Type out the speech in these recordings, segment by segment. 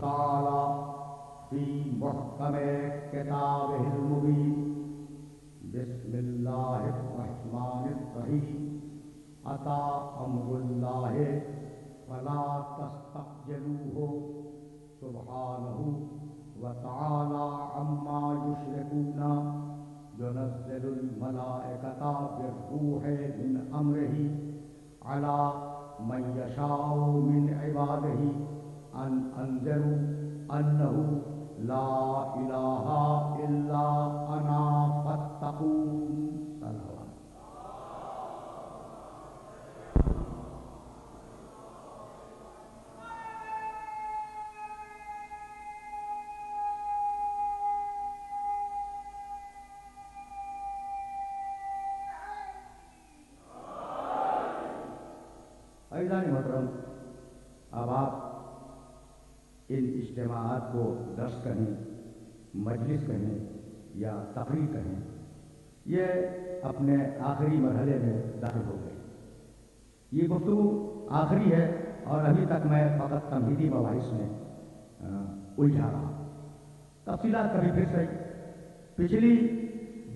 تعالی فی محکم کتابہ المبین بسم اللہ الرحمن الرحیم اتی امر اللہ فلا تستعجلوہ سبحانہ وتعالی عما یشرکون ينزل الملائكة بالروح من أمره على من يشاء من عباده أن أنذروا أنه لا إله إلا أنا فاتقون. صلوات. عزیزان محترم، اب آپ ان اجتماعات کو درس کہیں، مجلس کہیں یا تقریر کہیں، یہ اپنے آخری مرحلے میں داخل ہو گئی. یہ گفتگو آخری ہے اور ابھی تک میں فقط تمہیدی مباحث میں الجھا رہا. تفصیلات کبھی پھر سے. پچھلی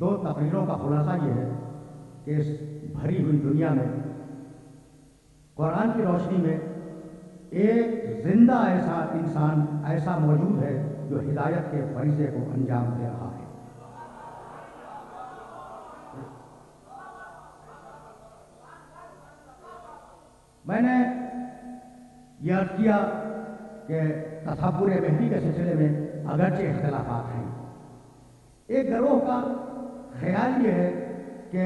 2 تقریروں کا خلاصہ یہ ہے کہ اس بھری ہوئی دنیا میں قرآن کی روشنی میں ایک زندہ ایسا انسان ایسا موجود ہے جو ہدایت کے فریضے کو انجام دے رہا ہے. میں نے یہ عرض کیا کہ تصور مہدی کے سلسلے میں اگرچہ اختلافات ہیں. ایک گروہ کا خیال یہ ہے کہ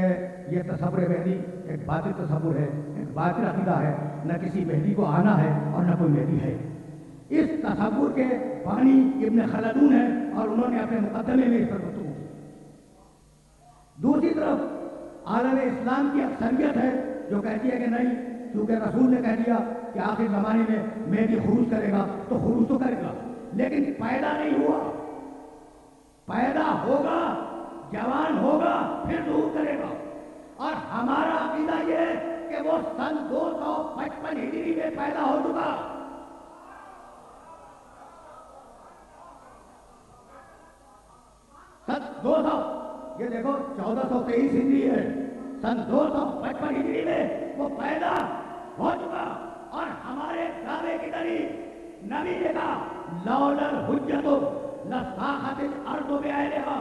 یہ تصور مہدی ایک باطل تصور ہے، ایک باطل عقیدہ ہے، نہ کسی مہدی کو آنا ہے اور نہ کوئی مہدی ہے. اس تصور کے بانی ابن خلدون ہے اور انہوں نے اپنے مقدمے میں اس پر گفتگو کی. دوسری طرف عالم اسلام کی اکثریت ہے جو کہتی ہے کہ نہیں، کیونکہ رسول نے کہہ دیا کہ آخر زمانے میں مہدی خروج کرے گا تو خروج تو کرے گا، لیکن پیدا نہیں ہوا. پیدا ہوگا، جوان ہوگا، پھر ظہور کرے گا. اور ہمارا عقیدہ یہ ہے کہ وہ سن 255 ہجری میں پیدا ہو چکا. سن 200 یہ دیکھو 1423 ہجری ہے، سن 255 ہجری میں وہ پیدا ہو چکا. اور ہمارے دعوے کی دلیل نبی نے کہا لولا الحجۃ لصاحت الارض باہلھا.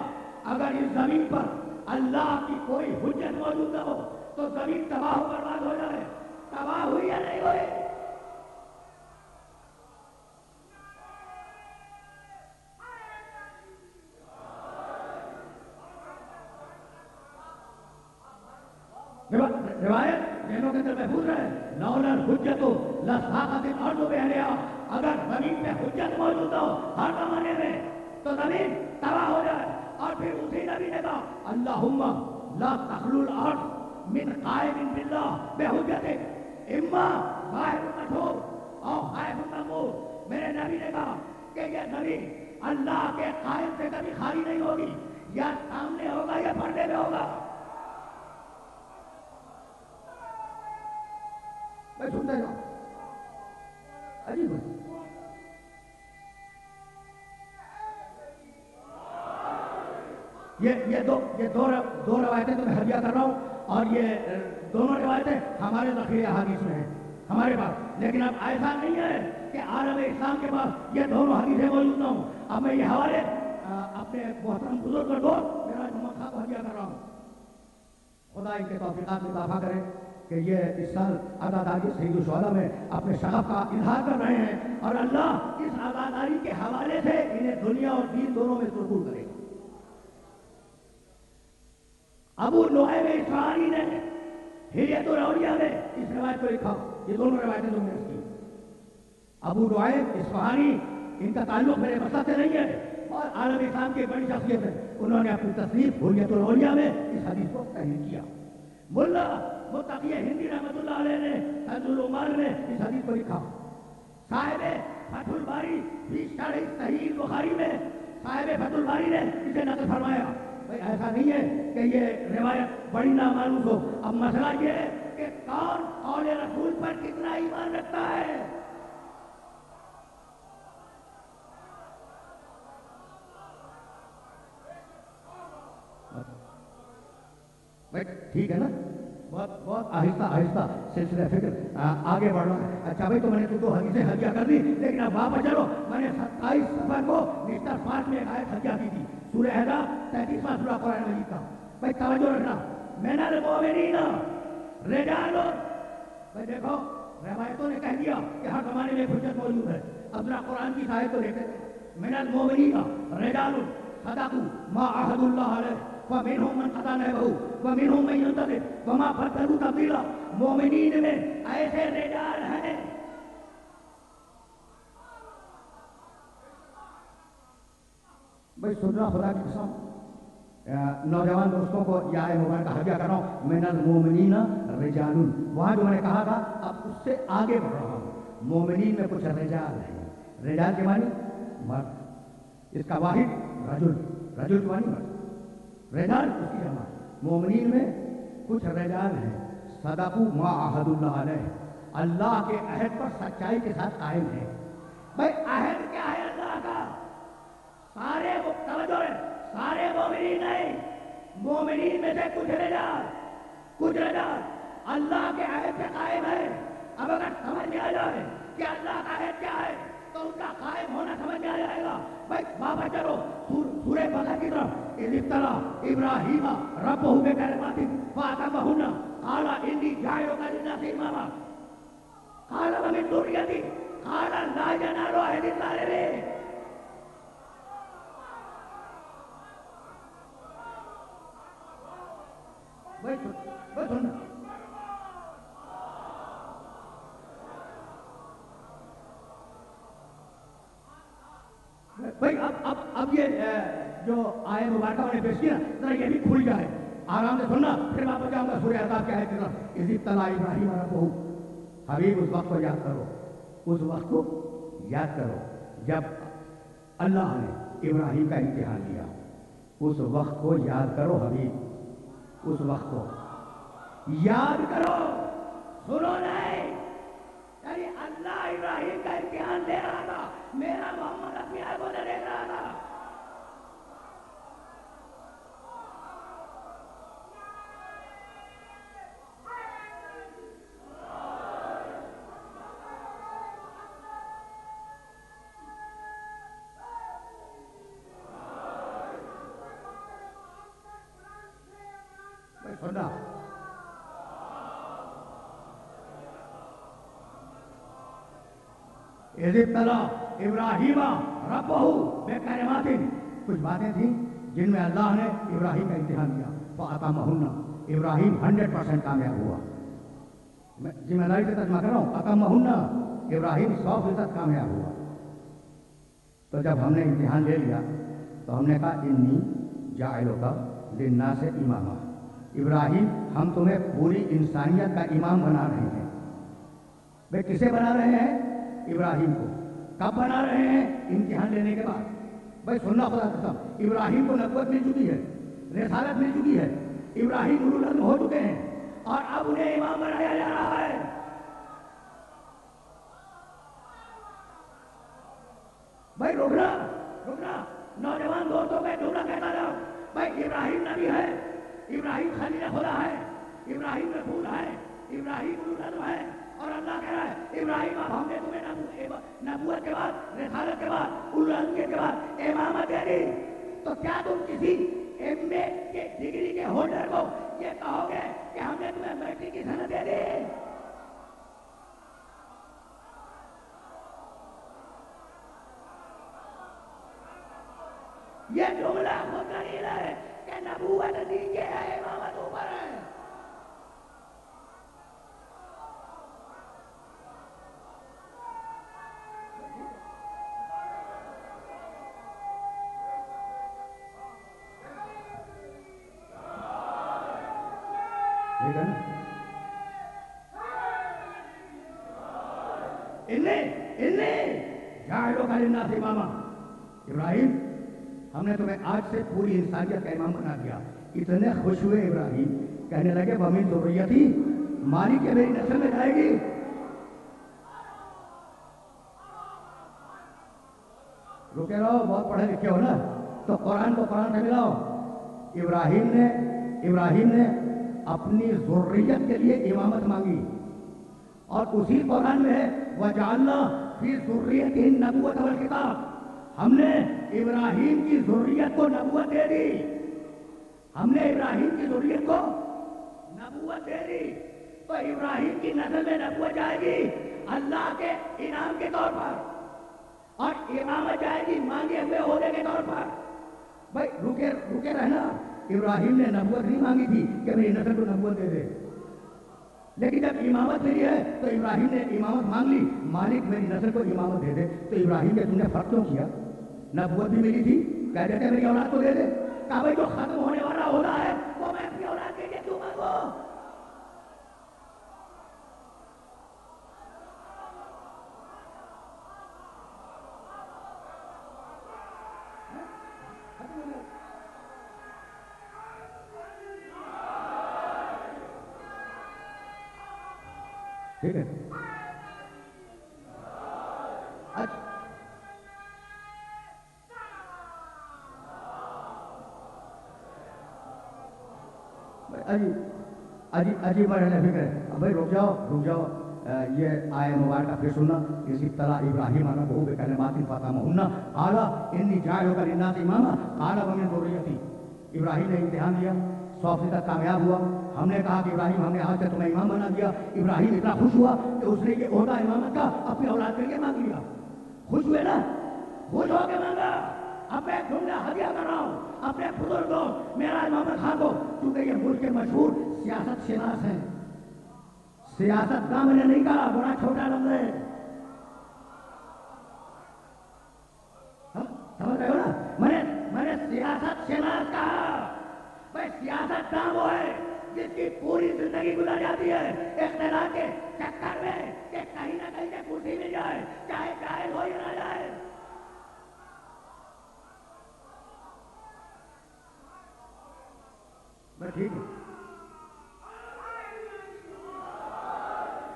اگر اس زمین پر اللہ کی کوئی حجت موجود نہ ہو تو زمین تباہ و برباد ہو جائے. تباہ ہوئی یا نہیں ہوئی؟ روایت ذہنوں کے اندر محفوظ رہے. لولا الحجۃ لصاحت الارض باہلھا. اگر زمین پہ حجت موجود ہو ہر زمانے میں تو زمین تباہ ہو جائے. اور پھر اسی نبی نے کہا اللہم لا تخلو الارض من قائم باللہ بحجتک اما ظاہر مشہور او خائف مأمور. میرے نبی نے کہا کہ یہ زمین اللہ کے قائم سے کبھی خالی نہیں ہوگی، یا سامنے ہوگا یا پردے میں ہوگا. میں سنتے جاؤں. عجیب ہے. یہ دو روایتیں تو میں حدیہ کر رہا ہوں اور یہ دونوں روایتیں ہمارے ذخیرے احادیث میں ہیں ہمارے پاس. لیکن اب ایسا نہیں ہے کہ عالم اسلام کے پاس یہ دونوں حدیثیں موجود نہ ہوں. اب میں یہ حوالے اپنے محترم بزرگ اور دوست میرا محمد صاحب کو حدیہ کر رہا ہوں. خدا ان کے توفیقات میں اضافہ کرے کہ یہ اس سال عزاداری سید الشہداء میں اپنے شغف کا اظہار کر رہے ہیں اور اللہ اس عزاداری کے حوالے سے انہیں دنیا اور دین دونوں میں سرخور کرے گا. ابو نعیم اصفہانی نے ہلیۃ الاولیاء میں اس روایت کو لکھا. یہ دونوں روایتیں تم نے اس کی. ابو نعیم اصفہانی ان کا تعلق میرے مسئلہ سے نہیں ہے اور عالم اسلام کی بڑی شخصیت ہے. انہوں نے اپنی تصنیف ہلیۃ الاولیاء میں اس حدیث کو تحریر کیا. ملا متقی ہندی رحمۃ اللہ علیہ نے کنز العمال میں اس حدیث کو لکھا. صاحب فتح الباری فی شرح صحیح بخاری میں صاحب فتح الباری نے اسے نقل فرمایا. بھائی ایسا نہیں ہے کہ یہ روایت بڑی نامعلوم ہو. اب مسئلہ یہ ہے کہ کون قول رسول پر کتنا ایمان رکھتا ہے. بھائی ٹھیک ہے نا، بہت بہت آہستہ آہستہ سلسلہ فکر آگے بڑھ رہا ہے. اچھا بھائی تو میں نے تو حدیثیں ہدیہ کر دی، لیکن اب واپس چلو. میں نے 27 صفحہ کو مسٹر پاس میں ایک آیت ہدیہ کی تھی، سورہ احزاب 33واں سورہ قرآن مجید کا. بھائی توجہ رکھنا، من المؤمنین رجال. بھائی دیکھو روایتوں نے کہہ دیا کہ ہر زمانے میں حجت موجود ہے. اب ذرا قرآن کی آیت کو دیکھتے ہیں. من المؤمنین رجال صدقوا ما عاهدوا الله علیہ ومنهم من قضى نحبه ومنهم من ينتظر وما بدلوا تبدیلا. مومنین میں ایسے رجال ہیں. بھائی سن رہا خدا کی قسم، نوجوان دوستوں کو یہ آئے مبارکہ ہدیہ کر رہا ہوں. من المؤمنین رجال، وہاں جو میں نے کہا تھا اب اس سے آگے بڑھ رہا ہوں. مومنین میں کچھ رجال ہیں. رجال کے معنی مرد، اس کا واحد رجل، رجل کے معنی مرد، رجال اس کی جمع. مومنین میں کچھ رجال ہیں صدقوا ما عاهدوا اللہ علیہ، اللہ کے عہد پر سچائی کے ساتھ قائم ہیں. بھائی عہد کیا ہے اللہ کا؟ سارے توجہ ہے، سارے مومنین نہیں، مومنین میں سے کچھ رجال اللہ کے عہد سے قائم ہے. اب اگر سمجھ میں آ جائے کہ اللہ کا عہد کیا ہے تو ان کا قائم ہونا سمجھ میں آ جائے گا. بھائی واپس چلو سورہ بقرہ کی طرف. اذ ابتلی ابراہیم ربہ بکلمات فاتمہن قال انی جاعلک للناس اماما قال ومن ذریتی قال لا ینال عہد الظالمین. بھائی سننا، بھائی اب یہ جو آئے مبارکہ میں نے پیش کیا ذرا یہ بھی کھل جائے، آرام سے سننا. پھر واپس جاؤں گا سورہ احزاب کے آیت کی طرف. اذ ابتلی ابراہیم ربہ، حبیب اس وقت کو یاد کرو، اس وقت کو یاد کرو جب اللہ نے ابراہیم کا امتحان لیا. اس وقت کو یاد کرو حبیب، اس وقت کو یاد کرو. سنو نہیں، یعنی اللہ ابراہیم کا امتحان لے رہا تھا، میرا محمد اپنی آنکھوں سے دیکھ رہا تھا. سننا، اذ ابتلی ابراہیم ربہ بکلمات، کچھ باتیں تھیں جن میں اللہ نے ابراہیم کا امتحان لیا. فاتمہن، ابراہیم 100% کامیاب ہوا. میں ذمہ داری سے ترجمہ کر رہا ہوں. اتمہن، ابراہیم 100% کامیاب ہوا. تو جب ہم نے امتحان لے لیا تو ہم نے کہا انی جاعلک للناس اماما. ابراہیم ہم تمہیں پوری انسانیت کا امام بنا رہے ہیں. بھائی کسے بنا رہے ہیں؟ ابراہیم کو. کب بنا رہے ہیں؟ امتحان لینے کے بعد. بھائی سننا خدا کی قسم، ابراہیم کو نبوت مل چکی ہے، رسالت مل چکی ہے، ابراہیم اولو العزم ہو چکے ہیں اور اب انہیں امام بنایا جا رہا ہے. بھائی رکنا نوجوان دوستوں میں جملہ کہتا جاؤ. بھائی ابراہیم نبی ہے، ابراہیم خلیل خدا ہے، ابراہیم رسول ہے، ابراہیم اولو العزم ہے. اور اللہ کہہ رہا ہے ابراہیم اب ہم نے تمہیں نبوت کے بعد، رسالت کے بعد، اولو العزم کے بعد امامت دے دی. تو کیا تم کسی ایم اے کے ڈگری کے ہولڈر کو یہ کہو گے کہ ہم نے تمہیں میٹرک کی سند دے دی؟ یہ جملہ خود دلیل ہے کہ نبوت نیچے ہے، امامت اوپر ہے. ابراہیم ہم نے تمہیں آج سے پوری انسانیت کا امام بنا دیا. اتنے خوش ہوئے ابراہیم، کہنے لگے وَمِن ذُرِّيَّتِي، مالی کے میری نسل میں جائے گی. رکے رہو، بہت پڑھے لکھے ہو نا، تو قرآن کو قرآن سے ملاؤ. ابراہیم نے اپنی ذریت کے لیے امامت مانگی، اور اسی قرآن میں ہے وَجَعَلْنَا فِي ذُرِّيَّتِهِ النَّبُوَّةَ وَالْكِتَابَ، ہم نے ابراہیم کی ذریت کو نبوت دے دی، ہم نے ابراہیم کی ذریت کو نبوت دے دی، تو ابراہیم کی نسل میں نبوت جائے گی اللہ کے انعام کے طور پر، اور امامت جائے گی مانگے ہوئے عہدے کے طور پر۔ بھائی رکے رہنا، ابراہیم نے نبوت نہیں مانگی تھی کہ میری نسل کو نبوت دے دے، لیکن جب امامت ملی ہے تو ابراہیم نے امامت مانگ لی، مالک میری نسل کو امامت دے دے، تو ابراہیم نے تم نے فرق کیوں کیا؟ نبوت بھی ملی تھی، کہہ دیتے میری اولاد کو دے دے، کہا بھائی جو ختم ہونے والا عہدہ ہے وہ میں اپنی اولاد کے لیے کیوں مانگوں؟ ٹھیک ہے، عجیب فکر ہے۔ بھائی رک جاؤ، یہ آئے مبارکہ پھر سننا، اسی طرح ابراہیم علیہ بہو بکلمات فتمہن قال انی جاعلک للناس اماما قال ومن ذریتی، ابراہیم نے امتحان دیا، 100% تک کامیاب ہوا، ہم نے کہا کہ ابراہیم ہم نے آج سے تمہیں امام بنا دیا، ابراہیم اتنا خوش ہوا کہ اس نے یہ عہدہ امامت کا اپنی اولاد کے لیے مانگ لیا، خوش ہوئے نا، خوش ہو کے مانگا۔ اب میں جملہ ہدیہ کر رہا ہوں اپنے بزرگوں معراج محمد خان کو، کیونکہ یہ ملک کے مشہور سیاست شناس ہیں، سیاست کا میں نے نہیں کہا، بڑا چھوٹا لفظ ہے، سمجھ رہے ہو نا، میں نے سیاست شناس کہا۔ بھائی سیاست داں وہ ہے جس کی پوری زندگی گزر جاتی ہے اختلاف کے چکر میں کہ کہیں نہ کہیں سے کرسی مل جائے، چاہے جائز ہو یا نہ جائے۔ میں ٹھیک ہوں،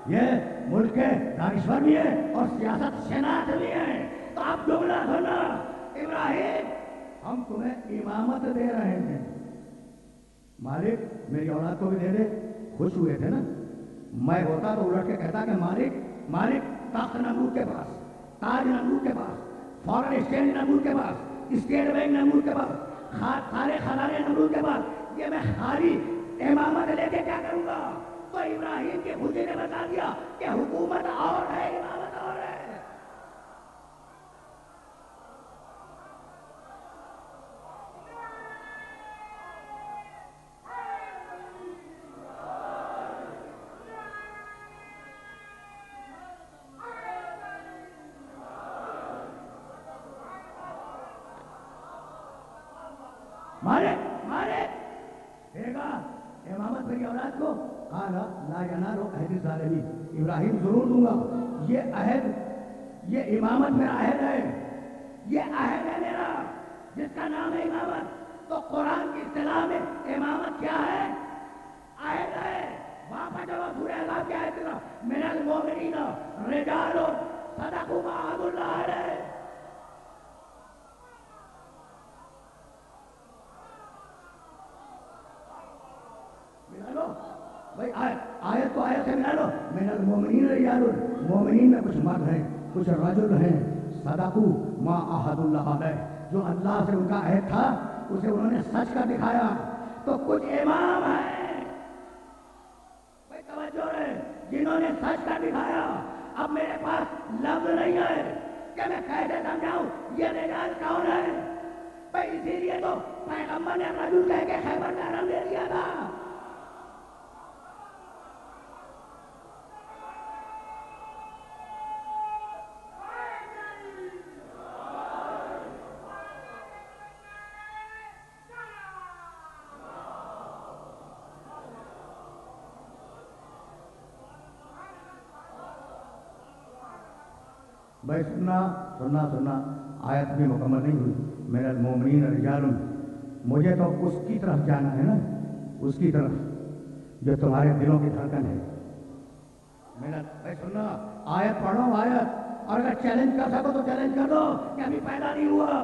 یہ ملک کے دانشور بھی ہے اور سیاست شناس بھی ہے، تو آپ جملہ سننا، ابراہیم ہم تمہیں امامت دے رہے ہیں، مالک میری اولاد کو بھی دے دے، خوش ہوئے تھے نا، میں ہوتا تو الٹ کے کہتا کہ مالک تخت نمرود کے پاس، تاج نمرود کے پاس، فورن ایکسچینج نمرود کے پاس، اسٹیٹ بینک نمرود کے پاس، سارے خزانے نمرود کے پاس، یہ میں خالی امامت لے کے کیا کروں گا؟ تو ابراہیم کی خوشی نے بتا دیا کہ حکومت اور ہے، امامت اور ہے۔ مالک دے گا امامت میری اولاد کو؟ قال لا ینال عہد الظالمین، ابراہیم ضرور دوں گا، یہ عہد، یہ امامت میرا عہد ہے، یہ عہد ہے میرا جس کا نام ہے امامت۔ تو قرآن کی اصطلاح میں امامت کیا ہے؟ عہد ہے۔ واپس چلو سورہ احزاب کی آیت طرف، من المؤمنین رجال صدقوا ما عاہدوا اللہ علیہ۔ بھائی آیت کو آیت سے ملا لو، من المؤمنین رجال، مومنین میں کچھ مرد ہیں، کچھ رجل ہیں، صدقوا ما عاہدوا اللہ علیہ، جو اللہ سے ان کا عہد تھا اسے انہوں نے سچ کر دکھایا۔ تو کچھ امام ہیں، بھائی توجہ ہے، جنہوں نے سچ کر دکھایا۔ اب میرے پاس لفظ نہیں ہے کہ میں کیسے سمجھاؤں یہ رجال کون ہے؟ بھائی اسی لیے تو پیغمبر نے رجل کہہ کے خیبر کا حرم دے دیا تھا۔ بھائی سننا، آیت بھی مکمل نہیں ہوئی، من المؤمنین رجال، مجھے تو اس کی طرف جانا ہے نا، اس کی طرف جو تمہارے دلوں کی دھڑکن ہے۔ بھائی سننا، آیت پڑھو آیت، اور اگر چیلنج کر سکو تو چیلنج کر دو کہ ابھی پیدا نہیں ہوا،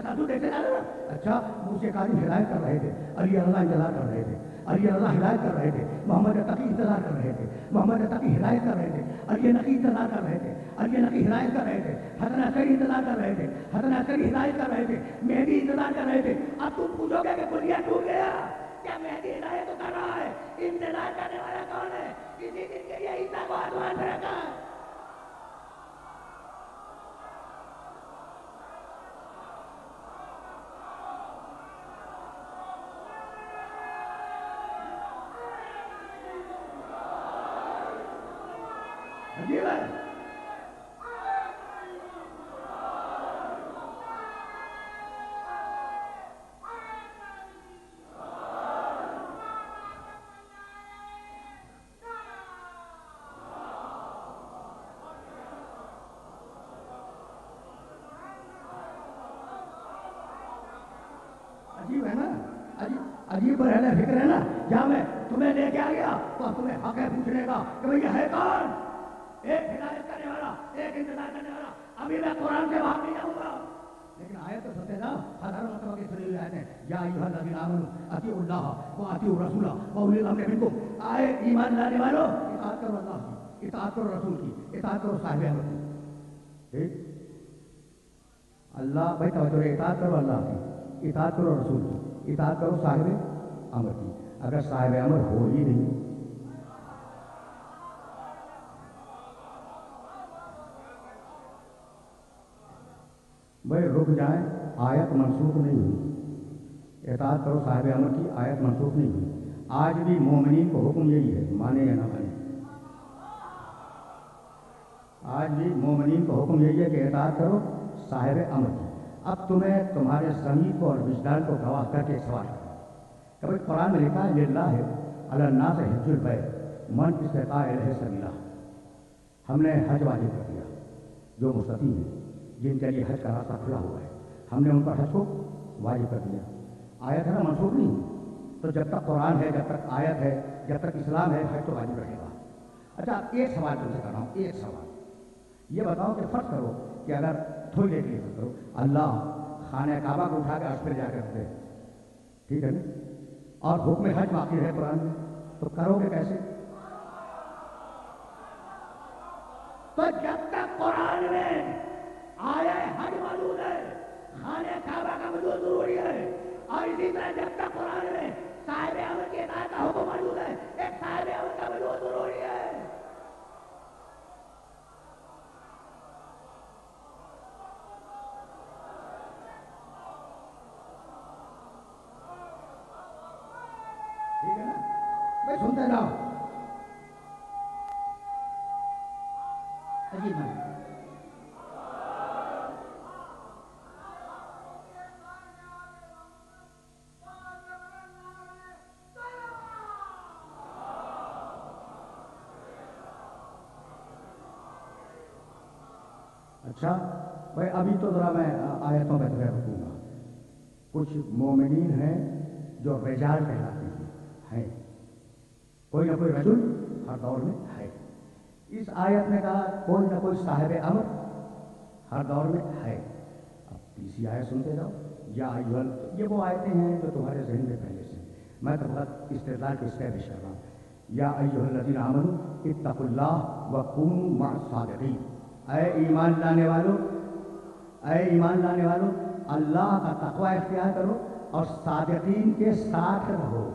تسلسل دیکھتے جا رہے ہیں. اچھا موسیٰ کاظم ہدایت کر رہے تھے, علی اللہ انتظار کر رہے تھے, علی اللہ ہدایت کر رہے تھے, محمد تقی انتظار کر رہے تھے, محمد تقی ہدایت کر رہے تھے, علی نقی انتظار کر رہے تھے, علی نقی ہدایت کر رہے تھے, حسن عسکری انتظار کر رہے تھے, حسن عسکری ہدایت کر رہے تھے, مہدی انتظار کر رہے تھے. اب تم پوچھو گے کہ کلیہ ٹوٹ گیا کیا؟ مہدی ہدایت تو کر رہا ہے, انتظار کرنے والا کون ہے؟ کسی دن کے لیے عیسیٰ کو آسمان پہ رکھا ہے. عجیب ہے. عجیب ہے نا, عجیب رہنا فکر ہے نا. جہاں میں تمہیں لے کے آ گیا تو اب تمہیں حق ہے پوچھنے کا کہ بھئی یہ ہے کون؟ ایک ہدایت کرنے والا, ایک انتظار کرنے والا. ابھی میں قرآن سے باہر نہیں جاؤں گا, لیکن آیت تو سنتے نا, ہزاروں مرتبہ کی سنی ہوئی آیتیں. یا ایھا الذین آمنوا اطیعوا اللہ واطیعوا الرسول واولی الامر منکم. آئے ایمان لانے والوں, اطاعت کرو اللہ کی, اطاعت کرو رسول کی, اطاعت کرو صاحب امر کی. ٹھیک, اللہ بھائی توجہ رہے, اطاعت کرو اللہ کی, اطاعت کرو رسول کی, اطاعت کرو صاحب امر کی. اگر صاحب امر ہو ہی نہیں, بھائی رک جائیں, آیت منسوخ نہیں ہوئی. اطاعت کرو صاحب امر کی آیت منسوخ نہیں ہوئی. آج بھی مومنین کو حکم یہی ہے, مانے یا نہ مانے. آج بھی مومنین کو حکم یہی ہے کہ اطاعت کرو صاحب امر کی. اب تمہیں تمہارے ضمیر کو اور وجدان کو گواہ کر کے سوال کرو. کبھی قرآن میں لکھا ہے للہ علی الناس حج البیت من استطاع الیہ سبیلا. ہم نے حج واجب کر دیا, جو مستطیع ہیں, جن کے لیے حج کا راستہ کھلا ہوا ہے, ہم نے ان پر حج کو واجب کر دیا. آیت ہے نا, منسوخ نہیں. تو جب تک قرآن ہے, جب تک آیت ہے, جب تک اسلام ہے, حج تو واجب رہے گا. اچھا ایک سوال تم سے کر رہا ہوں, ایک سوال یہ بتاؤ کہ فرض کرو کہ اگر تھوڑی دیر کے لیے فرض کرو اللہ خانہ کعبہ کو اٹھا کے عرش پہ جا کر دے, ٹھیک ہے نا, اور حکم حج باقی ہے قرآن میں, تو کرو گے کیسے؟ تو جب تک قرآن میں آیا حج موجود ہے, خانہ کعبہ کا وجود ضروری ہے. اور اسی طرح جب تک قرآن میں صاحب امر کی اطاعت کا حکم موجود ہے, ایک صاحب امر کا وجود ضروری ہے. ٹھیک ہے نا, میں سنتے جاؤ. عجیب ہے. اچھا بھائی ابھی تو ذرا میں آیتوں میں ذکر رکھوں گا. کچھ مومنین ہیں جو رجال کہلاتے ہیں, کوئی نہ کوئی رجل ہر دور میں ہے. اس آیت نے کہا کوئی نہ کوئی صاحب امر ہر دور میں ہے. اب تیسری آیت سنتے جاؤ. یا ایھا, یہ وہ آیتیں ہیں جو تمہارے ذہن میں پہلے سے, میں تو بہت استدلال کی اسٹیبلش کر رہا ہوں. یا ایھا الذین آمنوا اتقوا اللہ وکونوا مع الصادقین. اے ایمان لانے والوں, اے ایمان لانے والوں, اللہ کا تقوی اختیار کرو اور صادقین کے ساتھ رہو.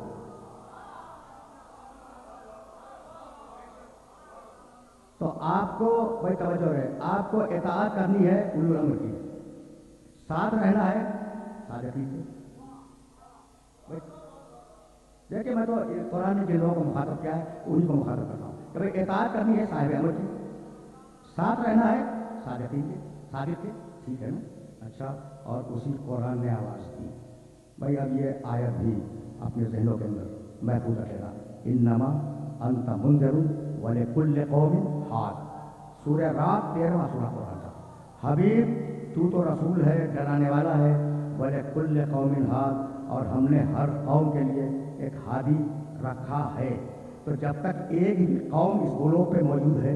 تو آپ کو بھائی توجہ رہے, آپ کو اطاعت کرنی ہے اولو الامر کی, ساتھ رہنا ہے صادقین کے. دیکھیں میں تو قرآن نے جن لوگوں کو مخاطب کیا ہے انہیں کو مخاطب کرتا ہوں کہ بھائی اطاعت کرنی ہے صاحب امر کی, ساتھ رہنا ہے صادقین کے, صادق کے, ٹھیک ہے نا. اچھا, اور اسی قرآن نے آواز دی. بھائی اب یہ آیت بھی اپنے ذہنوں کے اندر محفوظ رکھے گا. انما انت منذر ولکل قوم ہاد. سورہ رات 13واں سورہ قرآن کا. حبیب تو تو رسول ہے, ڈرانے والا ہے. ولکل قوم ہاد, اور ہم نے ہر قوم کے لیے ایک ہادی رکھا ہے. تو جب تک ایک بھی قوم اس گروہ پہ موجود ہے,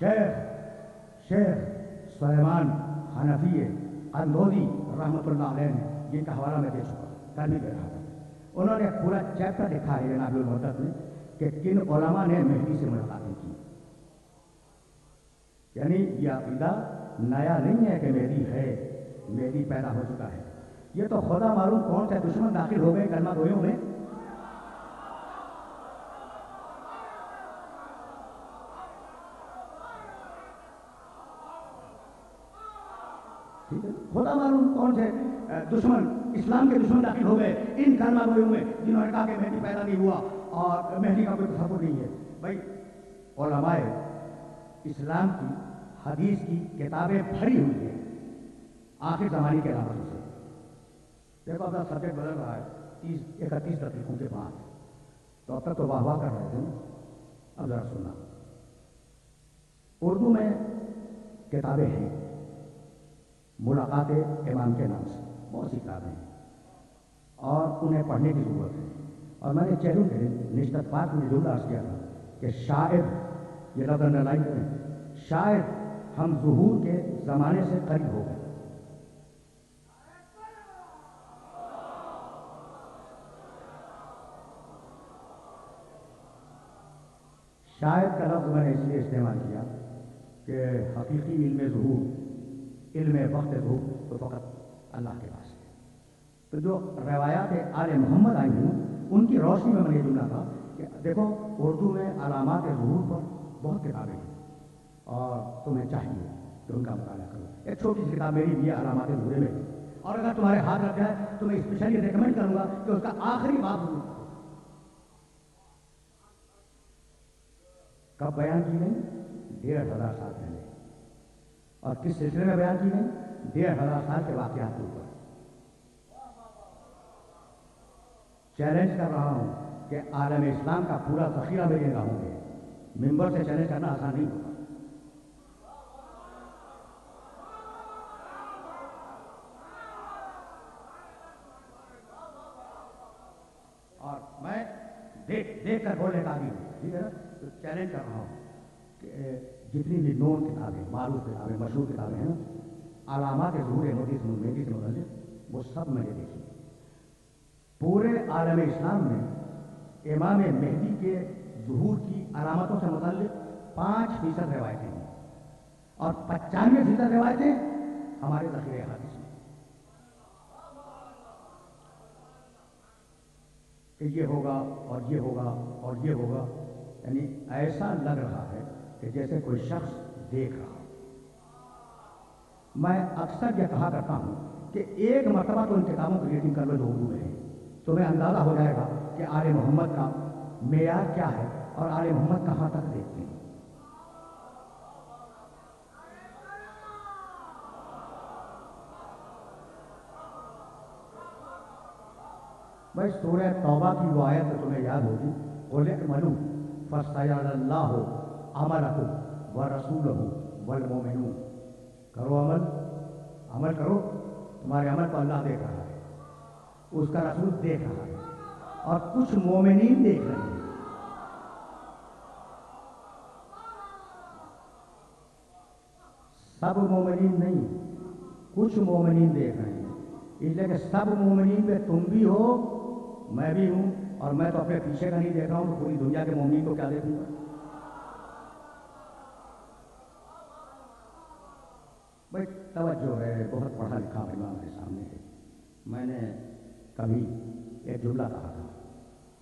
شیخ سلیمان حنفی قندوزی رحمۃ اللہ علیہ نے جن کا حوالہ میں دے چکا کل بھی دے رہا تھا، انہوں نے پورا چیپٹر لکھا ہے نابل المحدث میں کہ کن علماء نے مہدی سے ملاقاتیں کی. یعنی یہ عقیدہ نیا نہیں ہے کہ مہدی ہے، مہدی پیدا ہو چکا ہے. یہ تو خدا معلوم کون سے دشمن داخل ہو گئے کلمہ گوئیوں میں. خدا معلوم کون سے دشمن اسلام کے دشمن داخل ہو گئے ان کلمہ گوئیوں میں جنہوں نے کہا کہ مہدی پیدا نہیں ہوا اور مہدی کا کوئی تصور نہیں ہے. بھائی علماء اسلام کی حدیث کی کتابیں بھری ہوئی ہیں آخر زمانے کے علامتوں سے. دیکھو اپنا سبجیکٹ بدل رہا ہے 31 دقیقوں کے بعد، تو اب تک تو واہ واہ کر رہے تھے. اب ذرا سننا، اردو میں کتابیں ہیں ملاقات امام کے نام سے، بہت سی کتابیں ہیں اور انہیں پڑھنے کی ضرورت ہے. اور میں نے چہروں کے نشتت پاک میں جملہ عرض کیا تھا کہ شاید یہ لفظ انڈرلائن کریں، شاید ہم ظہور کے زمانے سے قریب ہو گئے. شاید کا لفظ میں نے اس لیے استعمال کیا کہ حقیقی علم ظہور، علم وقت ظہور تو فقط اللہ کے پاس ہے. تو جو روایات آل محمد آئی ہیں ان کی روشنی میں یہ جملہ تھا کہ دیکھو اردو میں علامات ظہور پر بہت کتابیں ہیں اور تمہیں چاہیے کہ ان کا مطالعہ کرو. ایک چھوٹی سی کتاب میری بھی ہے علامات ظہور میں، اور اگر تمہارے ہاتھ رکھ جائے تو میں اسپیشلی ریکمینڈ کروں گا کہ اس کا آخری باب ضرور. کب بیان کی گئی؟ 1500 سال پہلے. اور کس سلسلے میں بیان کی گئی؟ 1500 سال کے واقعات کے اوپر. چیلنج کر رہا ہوں کہ عالم اسلام کا پورا ذخیرہ میرے نگاہوں میں، ممبر سے چیلنج کرنا آسان نہیں ہوگا. اور میں دیکھ کر بولنے کا بھی ہوں، ٹھیک ہے نا. تو چیلنج کر رہا ہوں کہ جتنی بھی نون کتابیں، معروف کتابیں، مشہور کتابیں ہیں نا، علامات ظہور مہدی سے متعلق، وہ سب میں نے دیکھی. پورے عالم اسلام میں امام مہدی کے ظہور کی علامتوں سے متعلق 5% روایتیں ہیں اور 95% روایتیں ہمارے ذخیرہ حدیث میں. کہ یہ ہوگا اور یہ ہوگا اور یہ ہوگا، یعنی ایسا لگ رہا ہے کہ جیسے کوئی شخص دیکھ رہا. میں اکثر یہ کہا کرتا ہوں کہ ایک مرتبہ تو ان کتابوں کی ریڈنگ کر لو جو اردو میں ہے، تمہیں اندازہ ہو جائے گا کہ آل محمد کا معیار کیا ہے اور آل محمد کہاں تک دیکھتے ہیں. بھائی سورہ توبہ کی وہ آیت تمہیں یاد ہوگی، قُلْ اعْمَلُوا فَسَيَرَى اللَّهُ عَمَلَكُمْ وَرَسُولُهُ وَالْمُؤْمِنُونَ. کرو عمل کرو، تمہارے عمل کو اللہ دیکھ رہا ہے، اس کا رسول دیکھ رہا ہے اور کچھ مومنین دیکھ رہے ہیں. سب مومنین نہیں، کچھ مومنین دیکھ رہے ہیں. اس لیے کہ سب مومنین میں تم بھی ہو، میں بھی ہوں، اور میں تو اپنے پیچھے کا نہیں دیکھ رہا ہوں تو پوری دنیا کے مومنین کو کیا دیکھوں گا. بھائی توجہ ہے، بہت پڑھا لکھا امام ہمارے سامنے ہے. میں نے کبھی ایک جملہ کہا تھا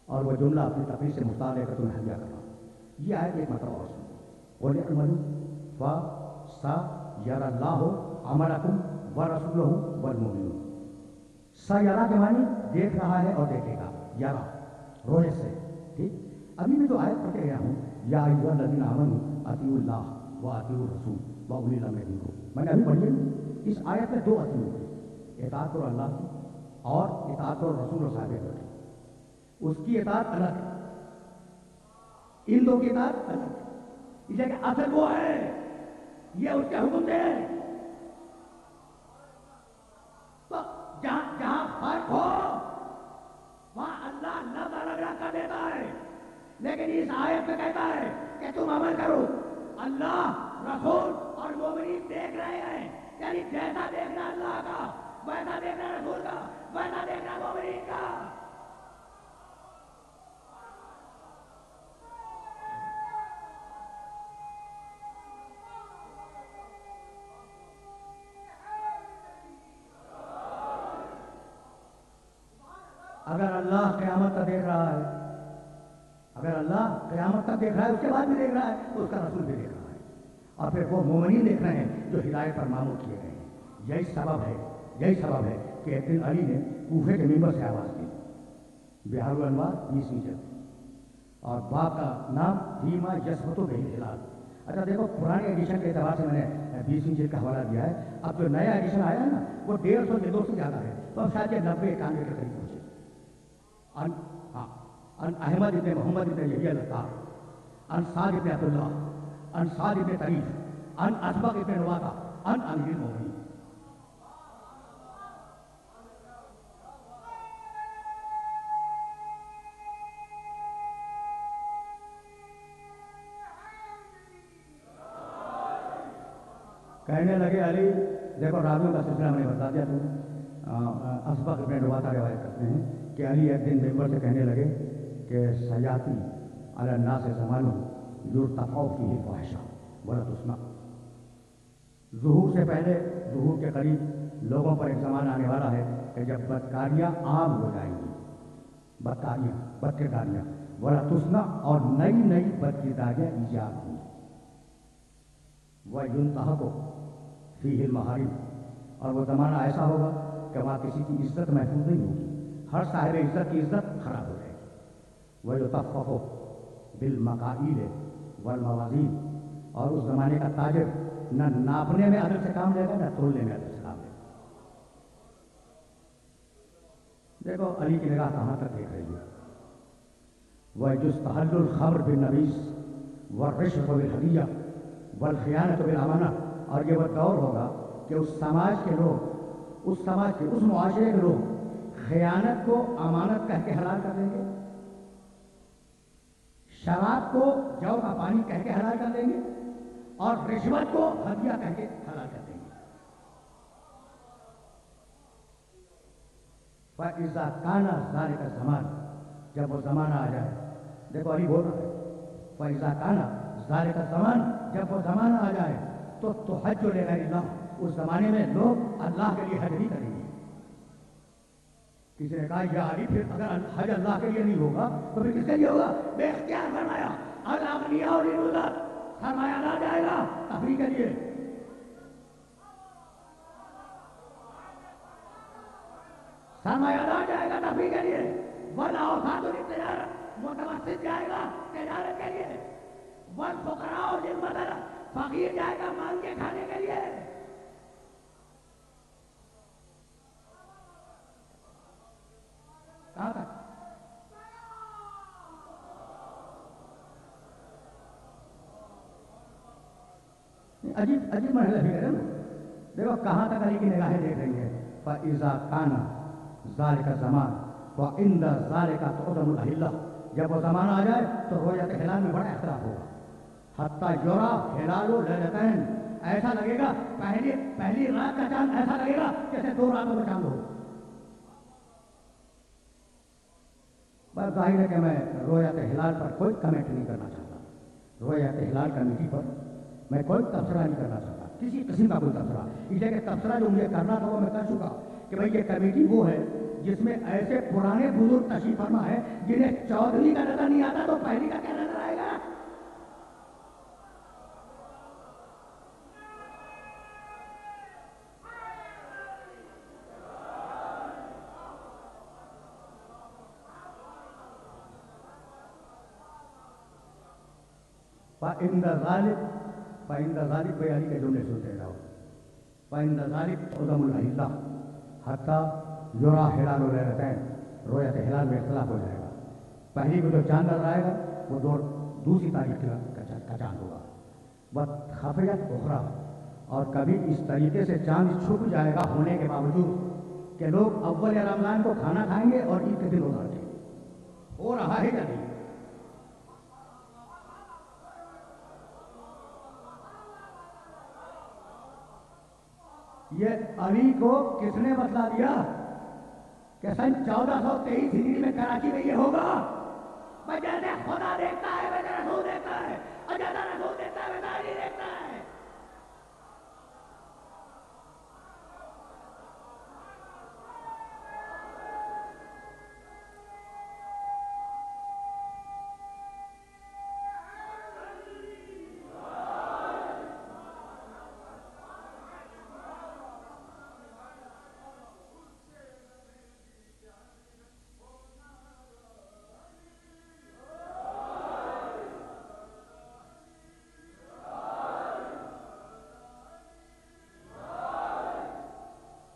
اور وہ جملہ اپنی تقریر سے مستعار لے کر تمہیں ہدیہ کر رہا ہوں. یہ آیت ایک مرتبہ اور سنو، قُلْ اعْمَلُوا فَسَيَرَى اللَّهُ عَمَلَكُمْ وَرَسُولُهُ وَالْمُؤْمِنُونَ. سیرا کے معنی دیکھ رہا ہے اور دیکھے گا، یارا روئے سے. ٹھیک، ابھی میں جو آیت پڑھ کے گیا ہوں، یا ایھا الذین آمنوا اطیعوا اللہ واطیعوا الرسول واولی الامر منکم، میں نے ابھی پڑھی ہے. اس آیت میں 2 اطیعوا ہیں، اطاعت اور اللہ کی اور اطاعت اور رسول اور صحابہ کی. اس کی اطاعت الگ ہے، ان دو کی اطاعت الگ ہے. اس لیے کہ اصل وہ ہے، یہ اس کے حکم دے. تو جہاں فرق ہو وہاں اللہ لفظ الگ رکھ کر دیتا ہے، لیکن اس آیت میں کہتا ہے کہ تم عمل کرو اللہ رسول اور مومنین دیکھ رہے ہیں، یعنی جیسا دیکھنا اللہ کا ویسا دیکھنا رسول کا ویسا دیکھنا مومنین کا۔ اگر اللہ قیامت تک دیکھ رہا ہے، اگر اللہ قیامت تک دیکھ رہا ہے، اس کے بعد بھی دیکھ رہا ہے، تو اس کا رسول بھی دیکھ رہا ہے، اور پھر وہ مومنین دیکھ رہے ہیں جو ہدایت پر معمور کیے گئے ہیں۔ یہی سبب ہے کہ ایک دن علی نے کوفے کے ممبر سے آواز دی، بہار الانوار 20ویں جلد، اور باپ کا نام فیما یثبت به الہلال۔ اچھا دیکھو، پرانے ایڈیشن کے اعتبار سے میں نے 20ویں جلد کا حوالہ دیا ہے، اب جو نیا ایڈیشن آیا ہے نا وہ 150 جلدوں سے زیادہ ہے، تو اب شاید یہ 90-91 کے قریب پہنچے۔ ان احمد ابن محمد ابن یحییٰ القار، ان سعد ابن عبداللہ، ان سعد ابن طریف، ان اسبق ابن نواطہ، ان امیر المومنین۔ کہنے لگے علی، دیکھو راویوں کا سلسلہ میں نے بتا دیا تمہیں، اسبق ابن نواطہ روایت کرتے ہیں کہ علی ایک دن ممبر سے کہنے لگے کہ سیاتی علی الناس زمان یرتفع فیہ الفاحشہ ولا تسمع۔ ظہور سے پہلے، ظہور کے قریب لوگوں پر ایک زمانہ آنے والا ہے کہ جب بدکاریاں عام ہو جائیں گی، بد کرداریاں ولا تسمع، اور نئی نئی بد کرداریاں ایجاد ہوں گی، وینتہک فیہ المحارم، اور وہ زمانہ ایسا ہوگا کہ وہاں کسی کی عزت محفوظ نہیں ہوگی، ہر صاحب عزت کی عزت خراب ہو جائے گی۔ وَيُطَفَّفُ بِالْمَقَائِلِ وَالْمَوَازِينِ، اور اس زمانے کا تاجر نہ ناپنے میں عدل سے کام لے گا نہ تولنے میں عدل سے کام لے گا۔ دیکھو علی کی نگاہ کہاں تک دیکھ رہی ہے۔ وَيُسْتَحَلُّ الْخَمْرُ بِالنَّبِيذِ وَالرِّشْوَةُ بِالْهَدِيَّةِ وَالْخِيَانَةُ بِالْأَمَانَةِ، اور یہ وہ دور ہوگا کہ اس سماج کے لوگ، اس معاشرے کے لوگ خیانت کو امانت کہہ کے حلال کر دیں گے، شراب کو جو کا پانی کہہ کے حلال کر دیں گے، اور رشوت کو ہدیہ کہہ کے حلال کر دیں گے۔ فَإِذَا كَانَ ذَلِكَ الزَّمَانُ، جب وہ زمانہ آ جائے، دیکھو علی بول رہا ہے، فَإِذَا كَانَ ذَلِكَ الزَّمَانُ، جب وہ زمانہ آ جائے تو تحج لغیر اللہ، اس زمانے میں لوگ اللہ کے لیے حج نہیں کریں گے۔ کسی نے کہا یا علی، پھر اگر حج اللہ کے لیے نہیں ہوگا تو پھر کس کے لیے ہوگا؟ بے اختیار فرمایا، الاغنیاء للعزت، سرمایہ دار جائے گا تفریح کے لیے، سرمایہ دار جائے گا تفریح کے لیے، والاوساط للتجارت، متوسط جائے گا تجارت کے لیے، والفقراء للمدد، فقیر جائے گا مانگ کے کھانے کے لیے۔ کہاں تک؟ عجیب مرحلہ بھی ہے نا۔ دیکھو کہاں تک علی کی نگاہیں دیکھ رہی ہے۔ فَإِذَا كَانَ ذَلِكَ الزَّمَانُ وَعِنْدَ ذَلِكَ تُعْظَمُ الْأَحِلَّةُ، جب وہ زمانہ آ جائے تو رؤیت ہلال میں بڑا اختلاف ہوگا۔ حتیٰ یرا ہلال لیلتین، ایسا لگے گا پہلی رات کا چاند ایسا لگے گا جیسے 2 راتوں کا چاند ہو۔ بس ظاہر ہے کہ میں رؤیت ہلال پر کوئی کمنٹ نہیں کرنا چاہتا، رؤیت ہلال کمیٹی پر میں کوئی تبصرہ نہیں کرنا چاہتا، کسی قسم کا کوئی تبصرہ، اس لیے کہ تبصرہ جو مجھے کرنا تھا وہ میں کر چکا کہ بھائی یہ کمیٹی وہ ہے جس میں ایسے پرانے بزرگ تشریف فرما ہے جنہیں چودھری کا نظر نہیں آتا تو پہلی کا کیا نظر آئے گا۔ فَإِنَّ ذَلِكَ بھائی علی کے جملے سنتے رہو۔ فَإِنَّ ذَلِكَ تُعْظَمُ الْأَحِلَّةُ حَتَّى يُرَى هِلَالُ لَيْلَتَيْنِ، رؤیت ہلال میں اختلاف ہو جائے گا۔ پہلی کو جو چاند نظر آئے گا وہ دوسری تاریخ کا چاند ہوگا۔ وَخَفِيَتْ أُخْرَى، اور کبھی اس طریقے سے چاند چھپ جائے گا ہونے کے باوجود کہ لوگ اول رمضان کو کھانا کھائیں گے اور عید کے دن روزہ رکھیں گے۔ ہو رہا ہے یا نہیں؟ یہ علی کو کس نے بتلا دیا کہ سن 1423 ہجری میں کراچی میں یہ ہوگا؟ جیسے خدا دیکھتا ہے ویسے رسول دیکھتا ہے، اور جیسا رسول دیکھتا ہے ویسا علی دیکھتا ہے۔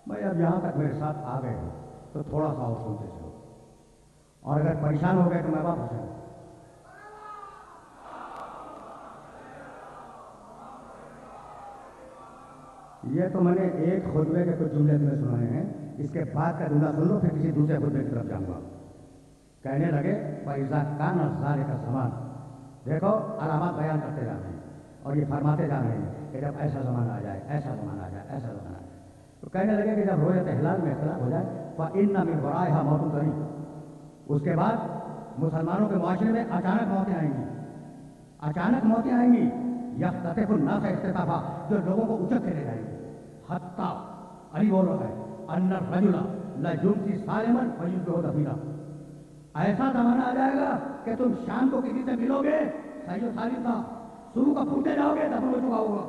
بھائی اب یہاں تک میرے ساتھ آ گئے ہو تو تھوڑا سا اور سنتے چلو، اور اگر پریشان ہو گئے تو میں واپس آؤں۔ یہ تو میں نے ایک خطبے کے کچھ جملے تمہیں سنائے ہیں، اس کے بعد کا جملہ سن لو، پھر کسی دوسرے خطبے کی طرف جاؤں گا۔ کہنے لگے فَإِذَا كَانَ ذَلِكَ الزَّمَانُ، دیکھو علامات بیان کرتے جا رہے ہیں اور یہ فرماتے جا رہے ہیں کہ جب ایسا زمانہ آ جائے، ایسا زمانہ آ جائے، ایسا زمانہ آ جائے، تو کہنے لگے کہ جب رویت ہلال میں اختلاف ہو جائے فَإِنَّ مِنْ وَرَائِهَا مَوْتٌ قَرِيبٌ، اس کے بعد مسلمانوں کے معاشرے میں اچانک موتیں آئیں گی، اچانک موتیں آئیں گی، یَخْتَطِفُ النَّاسَ اخْتِطَافًا، جو لوگوں کو اچک کے لے جائیں گے۔ حتیٰ علی بول رہا ہے ان الرجل لَيُمْسِي صَالِمًا فَيُصْبِحُ دَفِينًا، ایسا زمانہ آ جائے گا کہ تم شام کو کسی سے ملو گے صحیح و سالم تھا، صبح کو پوچھتے جاؤ گے دفن ہو چکا ہوگا۔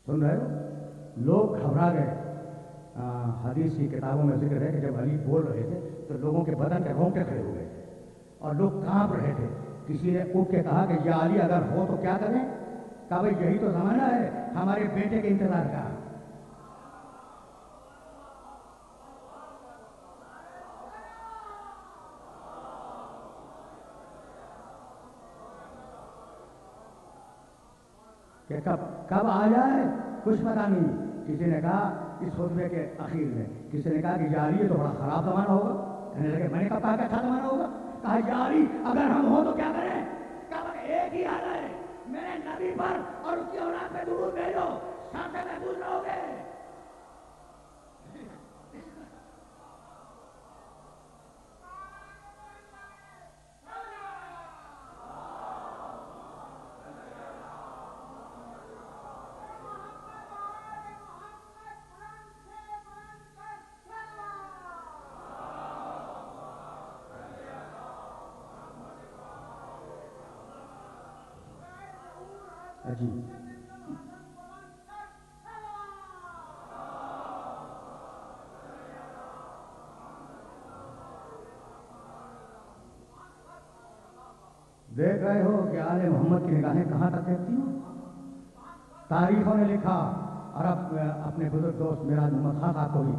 سن رہے ہو؟ لوگ گھبرا گئے۔ حدیث کی کتابوں میں ذکر ہے کہ جب علی بول رہے تھے تو لوگوں کے بدن کے رونگٹے کھڑے ہو گئے تھے اور لوگ کانپ رہے تھے۔ کسی نے اٹھ کے کہا کہ یا علی اگر ہو تو کیا کریں؟ کہا بھائی یہی تو زمانہ ہے ہمارے بیٹے کے انتظار کا۔ کہ کب آ جائے کچھ پتا نہیں۔ کسی نے کہا اس خطبے کے اخیر میں، کسی نے کہا کہ یاری یہ تو بڑا خراب زمانہ ہوگا۔ کہنے لگے میں نے کب کہا کہ اچھا زمانہ ہوگا؟ کہا یاری اگر ہم ہوں تو کیا کریں؟ کہا ایک ہی حال ہے، میرے نبی پر اور اس کی اولاد پہ درود بھیجو، شام سے محفوظ رہو گے۔ جی دیکھ رہے ہو کہ آل محمد کی نگاہیں کہاں تک دیکھتی ہیں؟ تاریخوں نے لکھا، اور اب اپنے بزرگ دوست میراج محمد خان صاحب کو بھی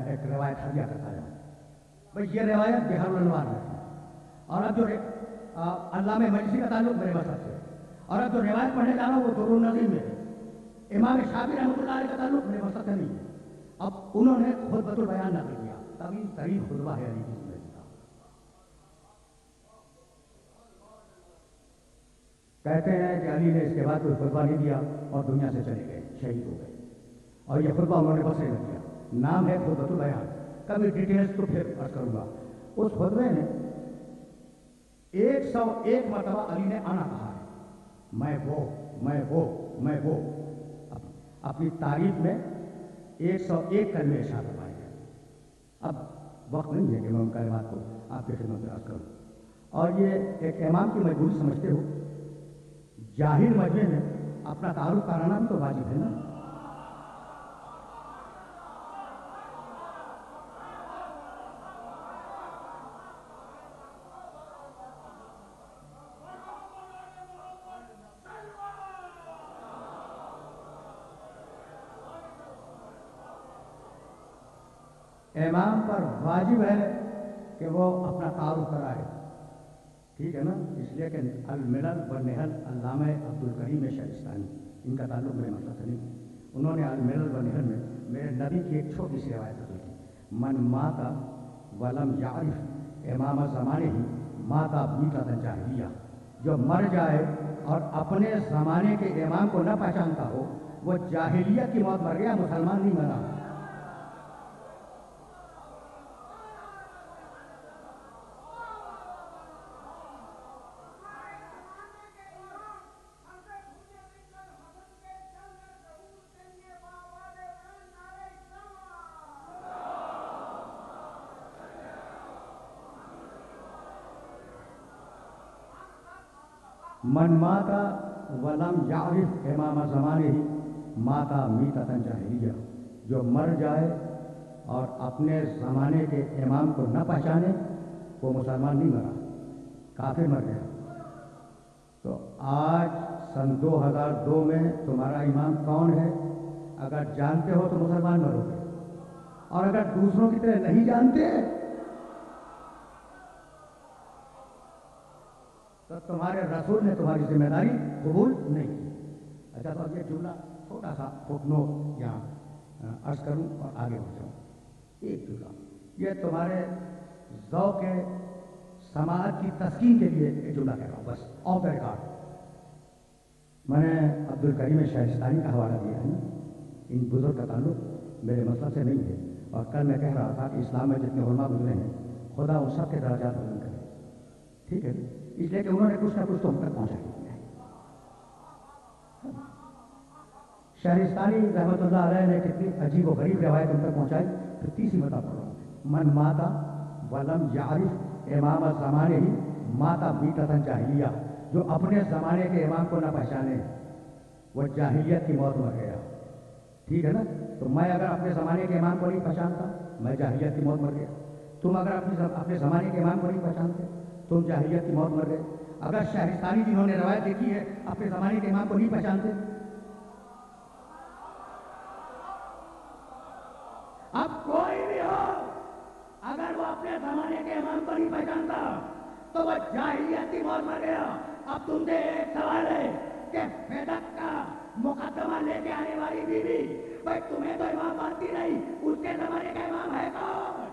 ایک روایت ہدیہ کرتا جاؤں بھائی، یہ روایت بہار الانوار میں ہے، اور اب جو علامہ مجلسی کا تعلق میرے مذہب سے، اور اب جو روایت پڑھنے جا رہا ہوں وہ دور النظیم میں ہے، امام شافعی رحمۃ اللہ علیہ کا تعلق میرے مذہب سے نہیں ہے۔ اب انہوں نے خطبۃ البیان نقل کیا، طویل ترین خطبہ ہے علی کی زندگی کا۔ کہتے ہیں کہ علی نے اس کے بعد کوئی خطبہ نہیں دیا اور دنیا سے چلے گئے، شہید ہو گئے، اور یہ خطبہ انہوں نے بسرے میں دیا، نام ہے خطبۃ البیان۔ کبھی ڈیٹیلز تو پھر عرض کروں گا۔ اس خطبے میں 101 مرتبہ علی نے آنا کہا ہے، میں وہ اپنی تعریف میں 101 کلمے ارشاد فرمائے گئے۔ اب وقت نہیں ہے کہ میں ان کلمات کو آپ کی خدمت میں عرض کروں، اور یہ ایک امام کی مجبوری سمجھتے ہو، جاہل مجمع میں اپنا تعارف کرانا بھی تو واجب ہے نا۔ امام پر واجب ہے کہ وہ اپنا تعارف کرائے، ٹھیک ہے نا؟ اس لیے کہ الملل والنحل علامہ عبدالکریم شہرستانی، ان کا تعلق میرے مطلب سے نہیں۔ انہوں نے الملل والنحل میں میرے نبی کی ایک چھوٹی سی روایت نقل کی، من مات ولم یعرف امام زمانے ہی مات بیتۃ جاہلیہ، جو مر جائے اور اپنے زمانے کے امام کو نہ پہچانتا ہو وہ جاہلیت کی موت مر گیا، مسلمان نہیں مرا۔ من ماتا ولم یعرف امام زمانے ہی ماتا میتۃ جاہلیہ، جو مر جائے اور اپنے زمانے کے امام کو نہ پہچانے وہ مسلمان نہیں مرا، کافر مر گیا۔ تو آج سن 2002 میں تمہارا امام کون ہے اگر جانتے ہو تو مسلمان مرو گے، اور اگر دوسروں کی طرح نہیں جانتے تو تمہارے رسول نے تمہاری ذمہ داری قبول نہیں کی۔ اچھا، تو اب یہ جملہ چھوٹا سا فوٹنو یہاں عرض کروں اور آگے بڑھ جاؤں۔ ایک جملہ یہ تمہارے ذوق سماعت کی تسکین کے لیے ایک جملہ کہہ رہا ہوں، بس آف دا ریکارڈ۔ میں نے عبدالکریم شہرستانی کا حوالہ دیا ہے، ان بزرگ کا تعلق میرے مسئلہ سے نہیں ہے، اور کل میں کہہ رہا تھا کہ اسلام میں جتنے علماء گزرے ہیں خدا ان سب کے درجات بلند کرے، ٹھیک ہے، اس لیے کہ انہوں نے کچھ نہ کچھ تو ہم تک پہنچا دیا ہے۔ شہرستانی رحمۃ اللہ علیہ نے کتنی عجیب و غریب روایت ہم تک پہنچائی، پھر تیسری مرتبہ پڑھ رہا ہوں۔ من ماتا ولم یعرف امام زمانے ہی ماتا میتۃ جاہلیہ، جو اپنے زمانے کے امام کو نہ پہچانے وہ جاہلیت کی موت مر گیا، ٹھیک ہے نا؟ تو میں اگر اپنے زمانے کے امام کو نہیں پہچانتا میں جاہلیت کی موت مر گیا، تم اگر اپنے زمانے کے امام کو نہیں پہچانتے تم جاہلیت کی موت مر گئے۔ اگر شہرستانی جنہوں نے روایت دیکھی ہے اپنے زمانے کے امام کو نہیں پہچانتے، اب کوئی بھی ہو اگر وہ اپنے زمانے کے امام کو نہیں پہچانتا تو وہ جاہلیت کی موت مر گیا۔ اب تم سے ایک سوال ہے کہ فدق کا مقدمہ لے کے آنے والی بیوی، بھائی تمہیں تو امام مانتی نہیں، اس کے زمانے کا امام ہے کون؟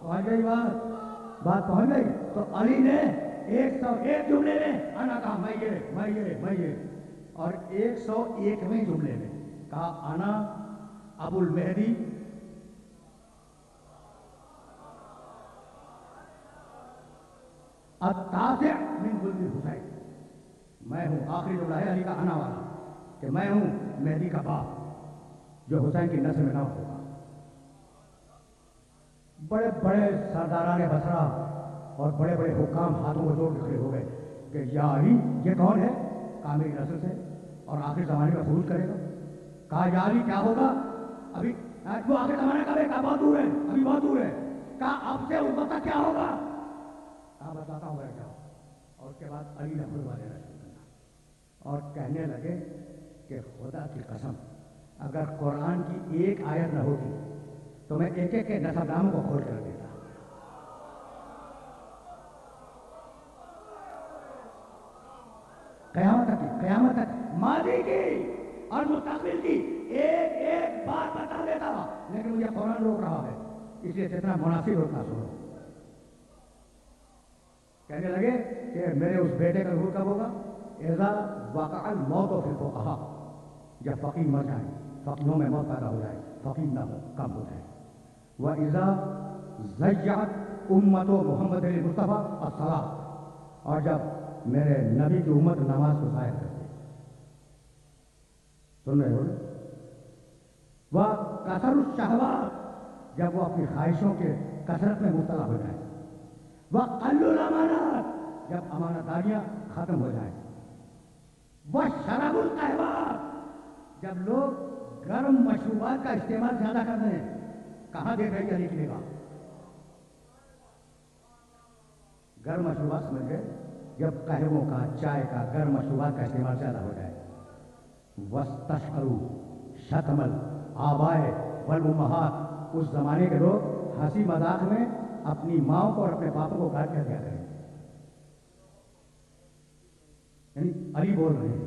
پہنچ گئی بات پہنچ گئی۔ تو علی نے 101 جملے میں انا کہا، میں یہ، اور 101ویں جملے میں کہا انا ابو المہدی التاسع من ولد حسین، میں ہوں، آخری جملہ ہے علی کا انا والا، کہ میں ہوں مہدی کا باپ جو حسین کی نسل میں نہ ہوگا۔ بڑے بڑے سرداران بصرہ اور بڑے بڑے حکام ہاتھوں کو جوڑ کے کھڑے ہو گئے کہ یا علی یہ کون ہے؟ کہا میری نسل سے اور آخر زمانے میں خروج کرے گا۔ کہا یا علی کیا ہوگا؟ ابھی وہ آخر زمانے کا کہا بہت دور ہے، ابھی بہت دور ہے۔ کہا اب سے اس وقت تک کیا ہوگا؟ کہا بتاتا ہوں کیا۔ اور اس کے بعد علی نے خطبہ دینا شروع کیا اور کہنے لگے کہ خدا کی قسم اگر قرآن کی ایک آیت نہ ہوتی تو میں ایک ایک کے نسب ناموں کو کھول کر دیتا۔ قیامت تک ماضی کی اور مستقبل کی ایک ایک بات بتا دیتا، لیکن مجھے قرآن روک رہا ہے، اس لیے جتنا مناسب ہوتا سنو۔ کہنے لگے کہ میرے اس بیٹے کا ظہور کب ہوگا؟ اذا وقع الموت فی الفقہاء، جب فقیر مر جائیں، فقیروں میں موت پیدا ہو جائے، فقیر نہ ہو، کم ہو جائے۔ وَإِذَا ضَيَّعَتْ أُمَّتُ مُحَمَّدٍ الْمُصْطَفَىٰ الصَّلَاةَ، اور جب میرے نبی کی امت نماز کو ضائع کر دے۔ سن رہے ہو نا؟ وَكَثَرُ الشَّهَوَاتِ، جب وہ اپنی خواہشوں کے کثرت میں مبتلا ہو جائے۔ وَقَلُّ الْأَمَانَاتِ، جب امانت داریاں ختم ہو جائیں۔ وَشَرَبُ الْقَهْوَةِ، جب لوگ گرم مشروبات کا استعمال زیادہ کر رہے ہیں۔ کہاں دیکھ رہی ہے نکلے گا؟ گرم مشروبات سمجھ گئے؟ جب قہووں کا، چائے کا، گرم مشروبات کا استعمال زیادہ ہو جائے۔ وَاسْتَشْعَرُوا شَتْمَ الْآبَاءِ وَالْأُمَّهَاتِ، اس زمانے کے لوگ ہنسی مذاق میں اپنی ماں کو اور اپنے باپوں کو گاٹ کر دیا کریں۔ یعنی علی بول رہے ہیں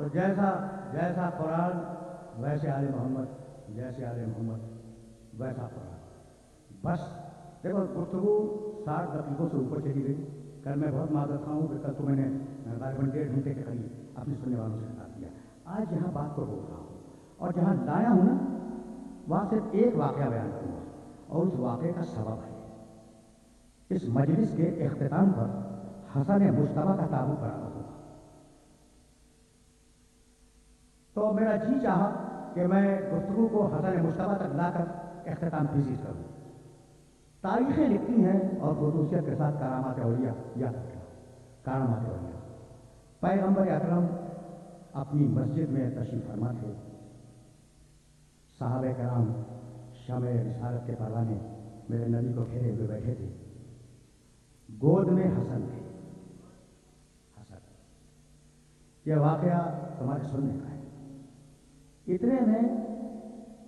تو جیسا جیسا قرآن ویسے آل محمد، جیسے آل محمد ویسا قرآن. بس دیکھو گفتگو 60 دقیقوں سے اوپر چلی گئی. کل میں بہت معذرت خواہ ہوں کہ کل تو میں نے غالباً 1.5 گھنٹے کے قریب اپنے سننے والوں سے خطاب کیا. آج جہاں بات کو روک رہا ہوں اور جہاں لایا ہوں نا، وہاں صرف ایک واقعہ بیان کروں گا، اور اس واقعے کا سبب ہے اس مجلس کے اختتام پر حسن مصطفیٰ کا تعارف کرانا ہوگا. تو میرا جی چاہا کہ میں گفتگو کو حسن مصطفیٰ تک لا کر اختتام پذیر کروں. تاریخیں لکھتی ہیں اور خصوصیت کے ساتھ کرامات اولیاء یاد رکھنا. کرامات اولیاء پیغمبر اکرم اپنی مسجد میں تشریف فرما تھے. صحابہ کرام شمع رسالت کے پروانے میرے نبی کو گھیرے ہوئے بیٹھے تھے. گود میں حسن تھے. حسن یہ واقعہ تمہارے سننے کا ہے. اتنے میں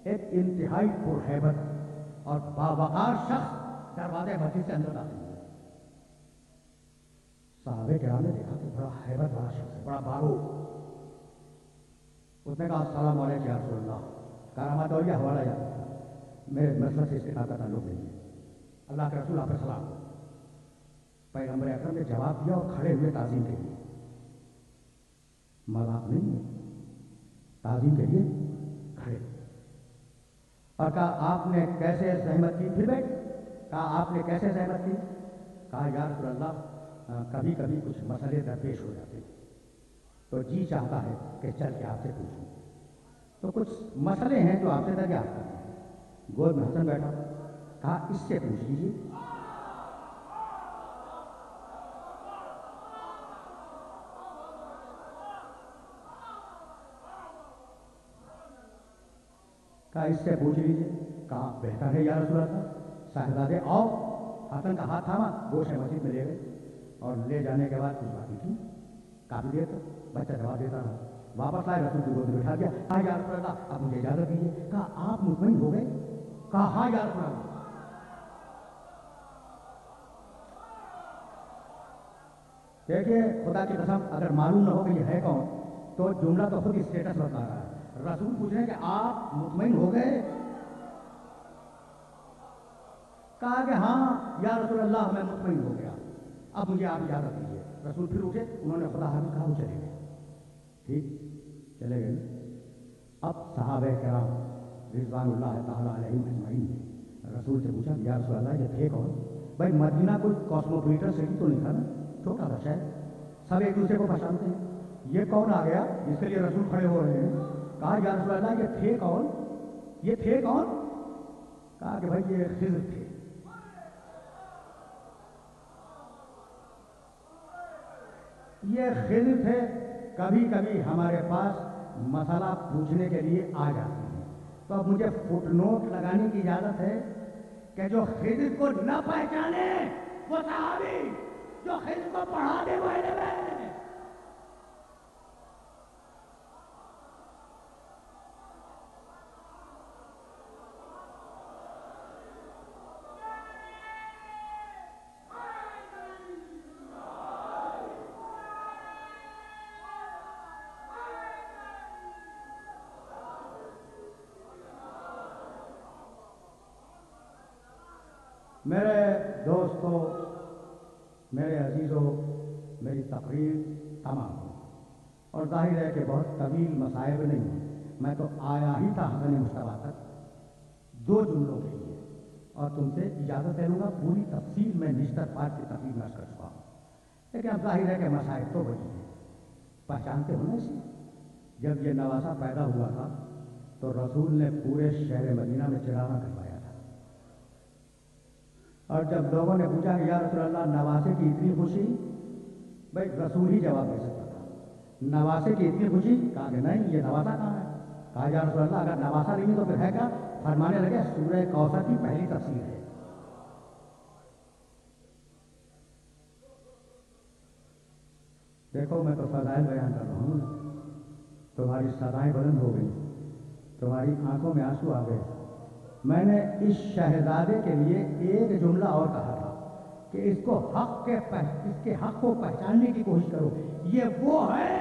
ایک انتہائی پرہیبت اور باوقار شخص دروازے مسجد سے اندر داخل ہوئے. صحابہ کرام نے دیکھا کہ بڑا ہیبت والا شخص ہے، بڑا بارود. اس نے کہا السلام علیکم یا رسول اللہ. کرامات اولیاء حوالہ یاد رکھا، میرے مسئلہ سے اس کتاب کا تعلق نہیں ہے. اللہ کے رسول آپ پر سلام ہو. پیغمبر اکرم نے جواب دیا اور کھڑے ہوئے تعظیم کے لیے. مذاق نہیں ہے، تعظیم کے لیے کھڑے. اور کہا آپ نے کیسے زحمت کی؟ پھر بیٹھ. کہا آپ نے کیسے زحمت کی؟ کہا یا رسول اللہ کبھی کبھی کچھ مسئلے درپیش ہو جاتے تو جی چاہتا ہے کہ چل کے آپ سے پوچھوں. تو کچھ مسئلے ہیں جو آپ سے دریافت کرتے ہیں. گود میں حسن بیٹھا. کہا اس سے پوچھ لیجیے. کہا اس سے پوچھ لیجیے. کہا بہتر ہے یا رسول اللہ. صاحبزادے آؤ. حسن کا ہاتھ تھاما، گوشت مسجد میں لے گئے اور لے جانے کے بعد کچھ باتیں کی. کافی دیر تک بچہ جواب دیتا رہا. واپس آئے، رسول کی گود میں بٹھا دیا. کہا یا رسول اللہ اب مجھے اجازت دیجیے. کہا آپ مطمئن ہو گئے؟ کہا ہاں یا رسول اللہ. دیکھیے خدا کی قسم اگر معلوم نہ ہو کہ یہ ہے کون تو جملہ تو خود اسٹیٹس بتا رہا ہے. رسول پوچھ رہے ہیں کہ آپ مطمئن ہو گئے؟ کہا کہ ہاں یا رسول اللہ میں مطمئن ہو گیا، اب مجھے آپ اجازت دیجیے. رسول پھر اٹھے، انہوں نے خدا حافظ کہا وہ چلے گئے. ٹھیک چلے گئے. اب صحابہ کرام رضوان اللہ تعالیٰ علیہم اجمعین نے رسول سے پوچھا یا رسول اللہ یہ تھے کون؟ بھائی مدینہ کوئی کاسموپولیٹن سٹی تو نہیں تھا نا، چھوٹا سا شہر، سب ایک دوسرے کو پہچانتے ہیں. یہ کون آ گیا جس کے لیے رسول کھڑے ہو رہے ہیں؟ کہا یا رسول اللہ یہ تھے کون؟ یہ تھے کون؟ کہا کہ بھائی یہ خضر تھے. یہ خضر تھے، کبھی کبھی ہمارے پاس مسئلہ پوچھنے کے لیے آ جاتے ہیں. تو اب مجھے فٹ نوٹ لگانے کی اجازت ہے کہ جو خضر کو نہ پہچانے وہ صحابی، جو خضر کو پڑھا دے وہ علم ہے. میرے دوستوں، میرے عزیزوں، میری تقریر تمام ہو اور ظاہر ہے کہ بہت طویل مصائب نہیں ہیں. میں تو آیا ہی تھا حسن مصطفیٰ تک 2 جملوں کے لیے، اور تم سے اجازت لے لوں گا. پوری تفصیل میں نشتر پاک کی تقریر میں کر چکا ہوں، لیکن اب ظاہر ہے کہ مصائب تو وہی ہیں. پہچانتے ہو نا اسے؟ جب یہ نواسا پیدا ہوا تھا تو رسول نے پورے شہر مدینہ میں چراغاں کروایا تھا. اور جب لوگوں نے پوچھا کہ یا رسول اللہ نواسے کی اتنی خوشی، بھائی رسول ہی جواب دے سکتا تھا. نواسے کی اتنی خوشی؟ کہا کہ نہیں، یہ نواسا کہاں ہے؟ کہا یا رسول اللہ اگر نواسا نہیں تو پھر ہے کیا؟ فرمانے لگے سورہ کوثر کی پہلی تفسیر ہے. دیکھو میں تو فضائل بیان کر رہا ہوں، تمہاری صدائیں بلند ہو گئی، تمہاری آنکھوں میں آنسو آ گئے. میں نے اس شہزادے کے لیے ایک جملہ اور کہا تھا کہ اس کے حق کو پہچاننے کی کوشش کرو. یہ وہ ہے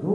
2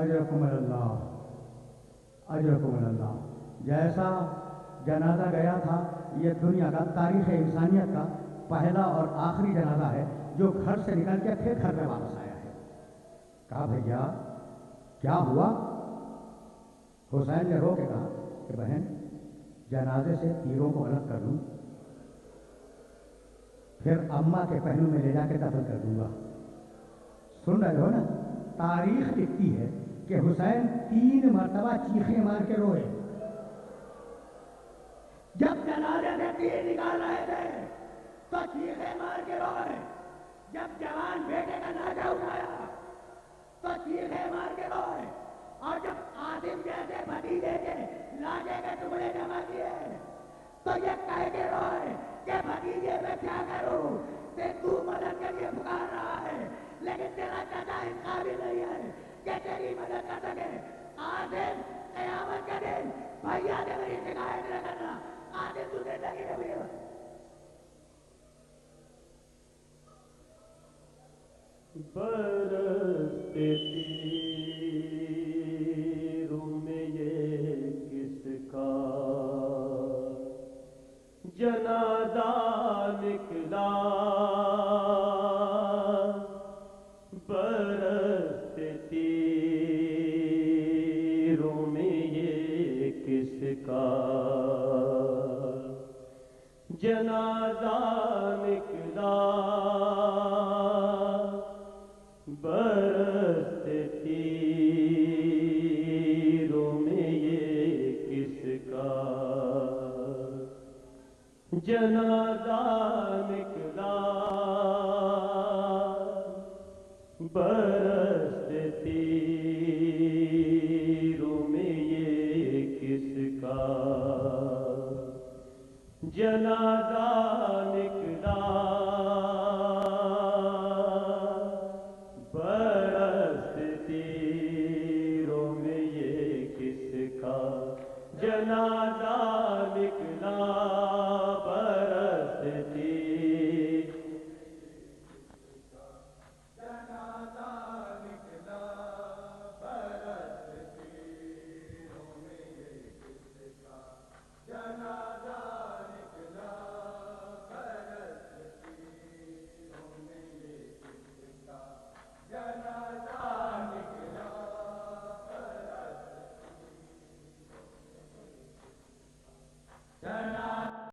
اجرکم اللہ، اجرکم اللہ۔ جیسا جنازہ گیا تھا، یہ دنیا کا، تاریخ انسانیت کا پہلا اور آخری جنازہ ہے جو گھر سے نکل کے پھر گھر میں واپس آیا ہے۔ کہا بھیا کیا ہوا؟ حسین نے رو کے کہا کہ بہن جنازے سے تیروں کو الگ کر دوں، پھر اماں کے پہلو میں لے جا کے دفن کر دوں گا۔ سن رہے ہو نا، تاریخ لکھتی ہے کہ حسین 3 مرتبہ چیخیں مار کے روئے۔ جب جنازے سے تیر نکال رہے تھے تو چیخیں مار کے روئے، جب جوان بیٹے کا ناجا اٹھایا تو چیخیں مار کے روئے، اور جب عاصم جیسے بھتیجے کے لاجے کے ٹکڑے جمع کیے تو یہ کہہ کے روئے کہ بھتیجے میں کیا کروں، تو مدد کے لیے پکار رہا ہے لیکن تیرا چاچا اس قابل نہیں ہے کہ تیری مدد کر سکے۔ عاصم قیامت کے دن بھیا نے میری شکایت نہ کرنا، عاصم تو زندگی میں بھی برستے تیروں میں یہ کس کا جنازہ نکلا، برستے تیروں میں یہ کس کا جنازہ نکلا، برستے تیروں میں یہ کس کا جنازہ